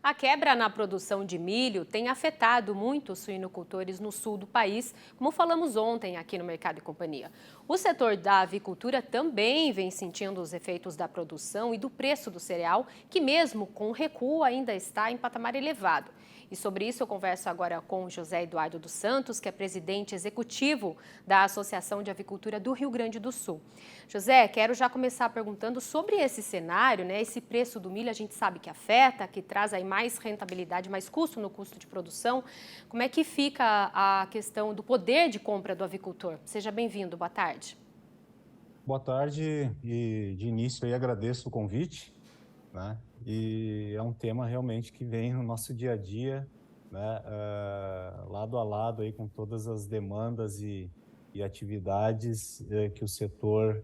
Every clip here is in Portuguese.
A quebra na produção de milho tem afetado muito os suinocultores no sul do país, como falamos ontem aqui no Mercado e Companhia. O setor da avicultura também vem sentindo os efeitos da produção e do preço do cereal, que mesmo com recuo ainda está em patamar elevado. E sobre isso eu converso agora com José Eduardo dos Santos, que é presidente executivo da Associação de Avicultura do Rio Grande do Sul. José, quero já começar perguntando sobre esse cenário, né? Esse preço do milho a gente sabe que afeta, que traz aí mais rentabilidade, mais custo no custo de produção. Como é que fica a questão do poder de compra do avicultor? Seja bem-vindo, boa tarde. Boa tarde e de início aí agradeço o convite, né? E é um tema realmente que vem no nosso dia a dia, né? Lado a lado aí com todas as demandas e atividades que o setor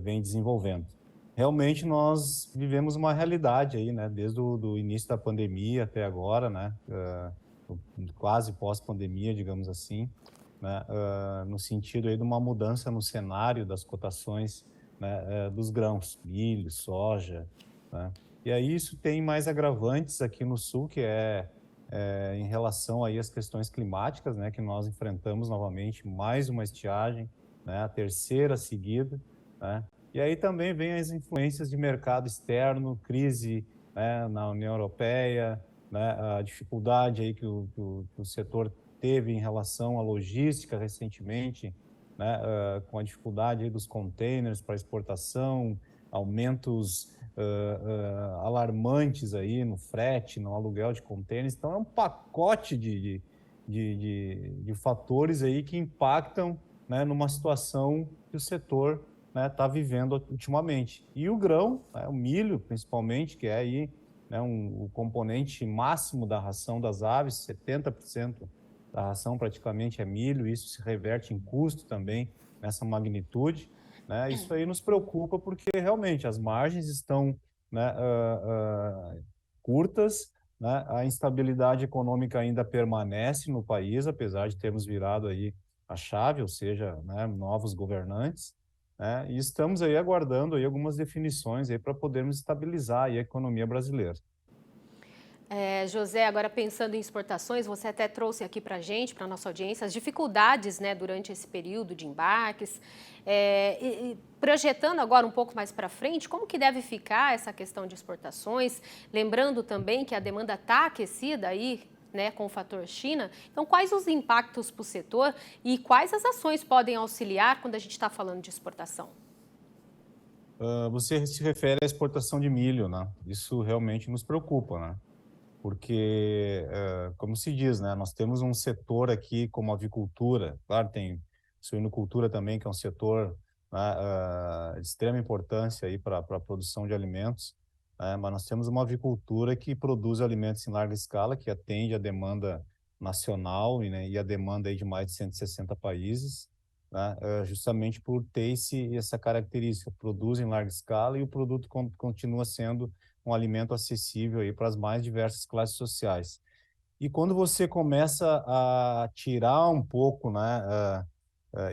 vem desenvolvendo. Realmente nós vivemos uma realidade aí, né? Desde o do início da pandemia até agora, né? Quase pós-pandemia, digamos assim, né, no sentido aí de uma mudança no cenário das cotações, né, dos grãos, milho, soja, né? E aí isso tem mais agravantes aqui no sul, que é em relação aí às questões climáticas, né, que nós enfrentamos novamente mais uma estiagem, né, a terceira seguida, né? E aí também vem as influências de mercado externo, crise, né, na União Europeia, né, a dificuldade aí que o setor teve em relação à logística recentemente, né, com a dificuldade aí dos containers para exportação, aumentos alarmantes aí no frete, no aluguel de containers. Então, é um pacote de fatores aí que impactam, né, numa situação que o setor, né, está vivendo ultimamente. E o grão, né, o milho, principalmente, que é aí, né, o componente máximo da ração das aves, 70% da ração praticamente é milho, isso se reverte em custo também nessa magnitude, né? Isso aí nos preocupa porque realmente as margens estão, né, curtas, né? A instabilidade econômica ainda permanece no país, apesar de termos virado aí a chave, ou seja, né, novos governantes, né? E estamos aí aguardando aí algumas definições aí para podermos estabilizar aí a economia brasileira. José, agora pensando em exportações, você até trouxe aqui para a gente, para a nossa audiência, as dificuldades, né, durante esse período de embarques. E projetando agora um pouco mais para frente, como que deve ficar essa questão de exportações? Lembrando também que a demanda está aquecida aí, né, com o fator China. Então, quais os impactos para o setor e quais as ações podem auxiliar quando a gente está falando de exportação? Você se refere à exportação de milho, né? Isso realmente nos preocupa, né? Porque, como se diz, né, nós temos um setor aqui como a avicultura, claro, tem suinocultura também, que é um setor, né, de extrema importância aí para a produção de alimentos, né, mas nós temos uma avicultura que produz alimentos em larga escala, que atende a demanda nacional e, né, e a demanda aí de mais de 160 países, né, justamente por ter essa característica, produz em larga escala e o produto continua sendo um alimento acessível aí para as mais diversas classes sociais. E quando você começa a tirar um pouco, né,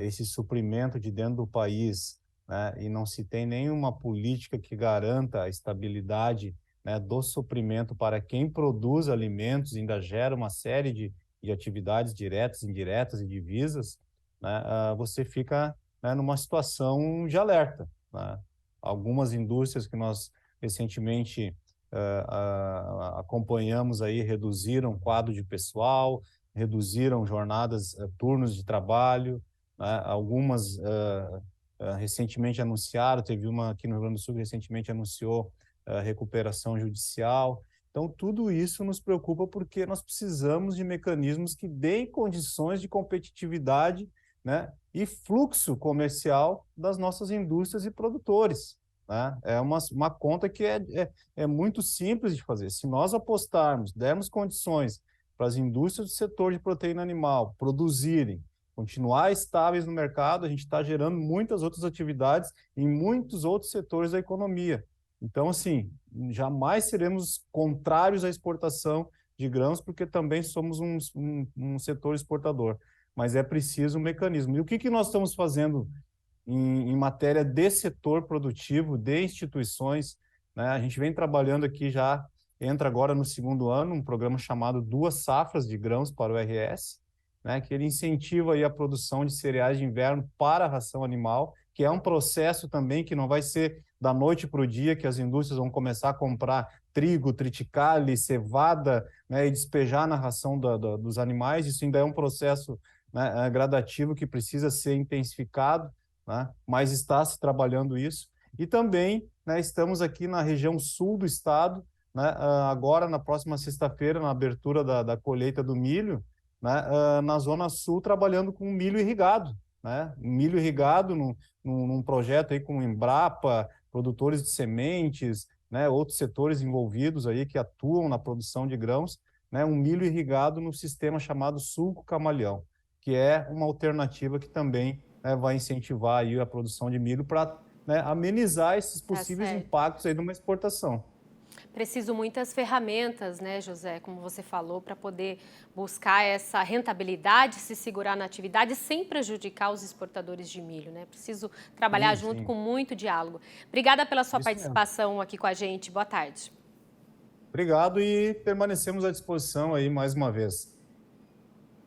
esse suprimento de dentro do país, né, e não se tem nenhuma política que garanta a estabilidade, né, do suprimento para quem produz alimentos, ainda gera uma série de atividades diretas, indiretas e divisas, né, você fica, né, numa situação de alerta, né? Algumas indústrias que nós recentemente acompanhamos aí reduziram o quadro de pessoal, reduziram jornadas, turnos de trabalho, né? Algumas recentemente anunciaram, teve uma aqui no Rio Grande do Sul que recentemente anunciou recuperação judicial. Então, tudo isso nos preocupa porque nós precisamos de mecanismos que deem condições de competitividade, né, e fluxo comercial das nossas indústrias e produtores, né? É uma conta que é muito simples de fazer. Se nós apostarmos, dermos condições para as indústrias do setor de proteína animal produzirem, continuar estáveis no mercado, a gente está gerando muitas outras atividades em muitos outros setores da economia. Então, assim, jamais seremos contrários à exportação de grãos, porque também somos um setor exportador. Mas é preciso um mecanismo. E o que nós estamos fazendo em matéria de setor produtivo, de instituições, né? A gente vem trabalhando aqui já entra agora no segundo ano um programa chamado Duas Safras de Grãos para o RS, né, que ele incentiva aí a produção de cereais de inverno para a ração animal, que é um processo também que não vai ser da noite para o dia que as indústrias vão começar a comprar trigo, triticale, cevada, né, e despejar na ração dos animais. Isso ainda é um processo, né, gradativo que precisa ser intensificado, né, mas está se trabalhando isso. E também, né, estamos aqui na região sul do estado, né, agora na próxima sexta-feira, na abertura da colheita do milho, né, na Zona Sul, trabalhando com milho irrigado, né? Milho irrigado num projeto aí com Embrapa, produtores de sementes, né, outros setores envolvidos aí que atuam na produção de grãos, né, um milho irrigado no sistema chamado sulco camaleão, que é uma alternativa que também, né, vai incentivar aí a produção de milho para, né, amenizar esses Tá possíveis certo. impactos aí de uma exportação. Preciso muitas ferramentas, né, José, como você falou, para poder buscar essa rentabilidade, se segurar na atividade sem prejudicar os exportadores de milho, né? Preciso trabalhar Sim, junto sim, com muito diálogo. Obrigada pela sua isso mesmo. participação aqui com a gente. Boa tarde. Obrigado e permanecemos à disposição aí mais uma vez.